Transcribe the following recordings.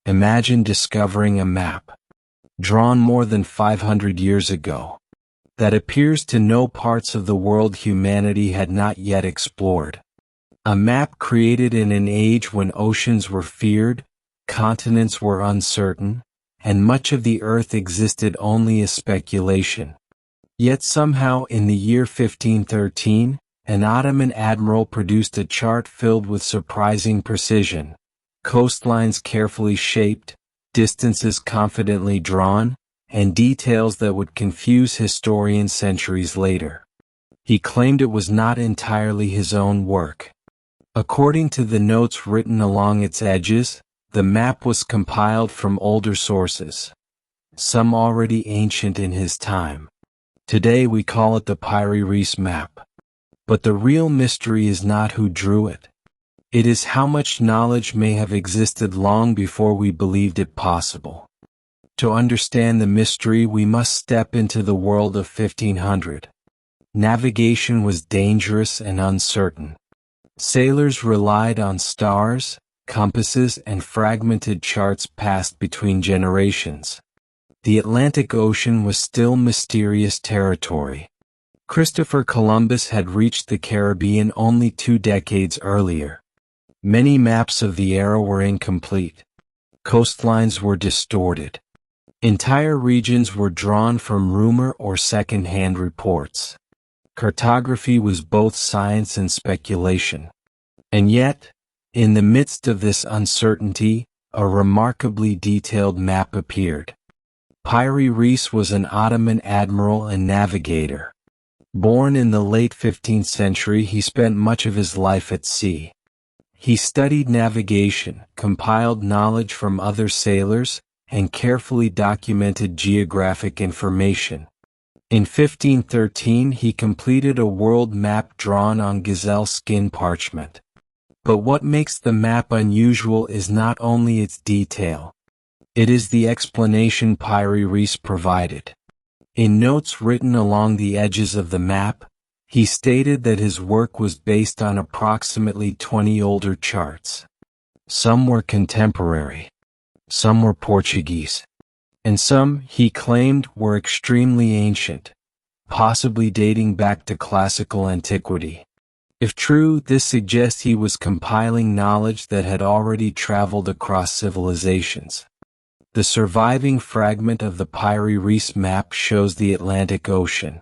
Imagine discovering a map, drawn more than 500 years ago, that appears to know parts of the world humanity had not yet explored. A map created in an age when oceans were feared, continents were uncertain, and much of the earth existed only as speculation. Yet somehow in the year 1513, an Ottoman admiral produced a chart filled with surprising precision, coastlines carefully shaped, distances confidently drawn, and details that would confuse historians centuries later. He claimed it was not entirely his own work. According to the notes written along its edges, the map was compiled from older sources, some already ancient in his time. Today we call it the Piri Reis Map. But the real mystery is not who drew it. It is how much knowledge may have existed long before we believed it possible. To understand the mystery, we must step into the world of 1500. Navigation was dangerous and uncertain. Sailors relied on stars, compasses, and fragmented charts passed between generations. The Atlantic Ocean was still mysterious territory. Christopher Columbus had reached the Caribbean only 2 decades earlier. Many maps of the era were incomplete. Coastlines were distorted. Entire regions were drawn from rumor or second-hand reports. Cartography was both science and speculation. And yet, in the midst of this uncertainty, a remarkably detailed map appeared. Piri Reis was an Ottoman admiral and navigator. Born in the late 15th century, he spent much of his life at sea. He studied navigation, compiled knowledge from other sailors, and carefully documented geographic information. In 1513 he completed a world map drawn on gazelle skin parchment. But what makes the map unusual is not only its detail. It is the explanation Piri Reis provided. In notes written along the edges of the map, he stated that his work was based on approximately 20 older charts. Some were contemporary, some were Portuguese, and some, he claimed, were extremely ancient, possibly dating back to classical antiquity. If true, this suggests he was compiling knowledge that had already traveled across civilizations. The surviving fragment of the Piri Reis map shows the Atlantic Ocean.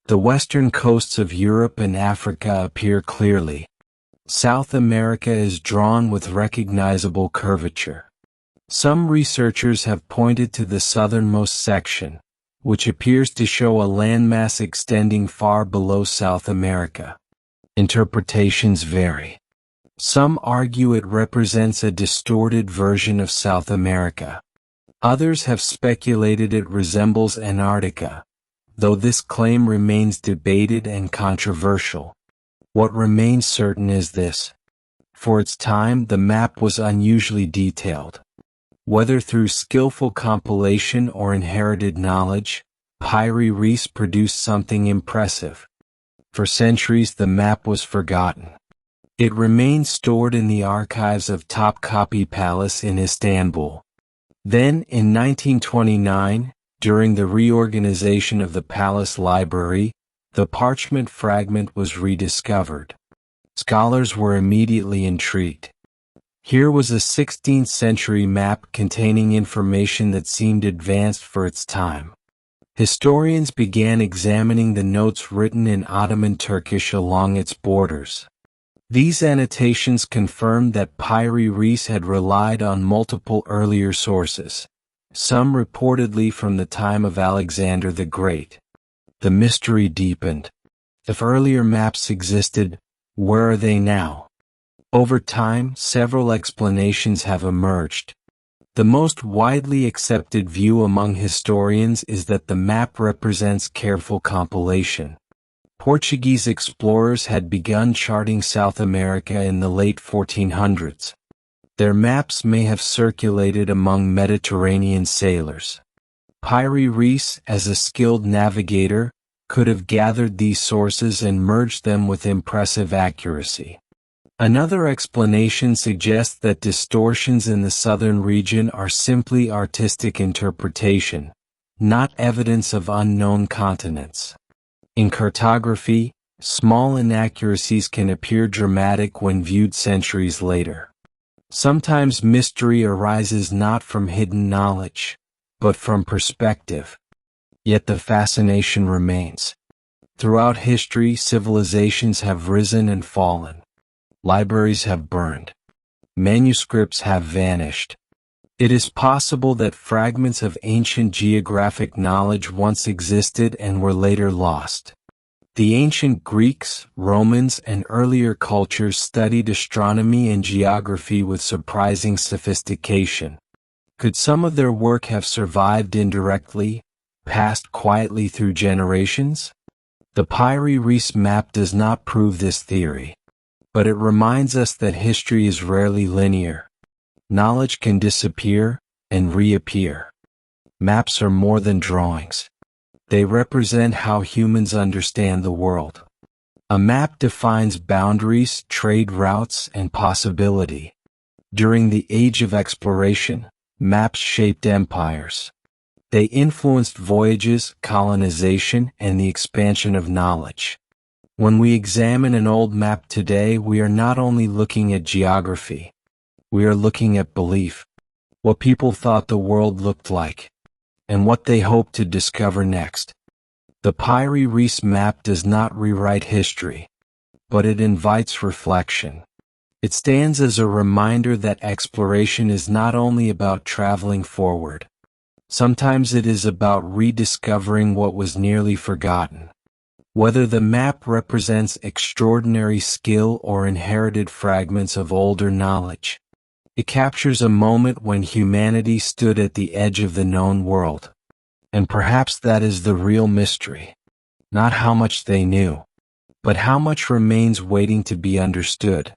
The western coasts of Europe and Africa appear clearly. South America is drawn with recognizable curvature. Some researchers have pointed to the southernmost section, which appears to show a landmass extending far below South America. Interpretations vary. Some argue it represents a distorted version of South America. Others have speculated it resembles Antarctica, though this claim remains debated and controversial. What remains certain is this. For its time, the map was unusually detailed. Whether through skillful compilation or inherited knowledge, Piri Reis produced something impressive. For centuries the map was forgotten. It remained stored in the archives of Topkapi Palace in Istanbul. Then, in 1929, during the reorganization of the palace library, the parchment fragment was rediscovered. Scholars were immediately intrigued. Here was a 16th century map containing information that seemed advanced for its time. Historians began examining the notes written in Ottoman Turkish along its borders. These annotations confirmed that Piri Reis had relied on multiple earlier sources, some reportedly from the time of Alexander the Great. The mystery deepened. If earlier maps existed, where are they now? Over time, several explanations have emerged. The most widely accepted view among historians is that the map represents careful compilation. Portuguese explorers had begun charting South America in the late 1400s. Their maps may have circulated among Mediterranean sailors. Piri Reis, as a skilled navigator, could have gathered these sources and merged them with impressive accuracy. Another explanation suggests that distortions in the southern region are simply artistic interpretation, not evidence of unknown continents. In cartography, small inaccuracies can appear dramatic when viewed centuries later. Sometimes mystery arises not from hidden knowledge, but from perspective. Yet the fascination remains. Throughout history, civilizations have risen and fallen. Libraries have burned. Manuscripts have vanished. It is possible that fragments of ancient geographic knowledge once existed and were later lost. The ancient Greeks, Romans, and earlier cultures studied astronomy and geography with surprising sophistication. Could some of their work have survived indirectly, passed quietly through generations? The Piri Reis Map does not prove this theory, but it reminds us that history is rarely linear. Knowledge can disappear and reappear. Maps are more than drawings. They represent how humans understand the world. A map defines boundaries, trade routes, and possibility. During the Age of Exploration, maps shaped empires. They influenced voyages, colonization, and the expansion of knowledge. When we examine an old map today, we are not only looking at geography. We are looking at belief, what people thought the world looked like, and what they hoped to discover next. The Piri Reis Map does not rewrite history, but it invites reflection. It stands as a reminder that exploration is not only about traveling forward. Sometimes it is about rediscovering what was nearly forgotten. Whether the map represents extraordinary skill or inherited fragments of older knowledge, it captures a moment when humanity stood at the edge of the known world. And perhaps that is the real mystery. Not how much they knew, but how much remains waiting to be understood.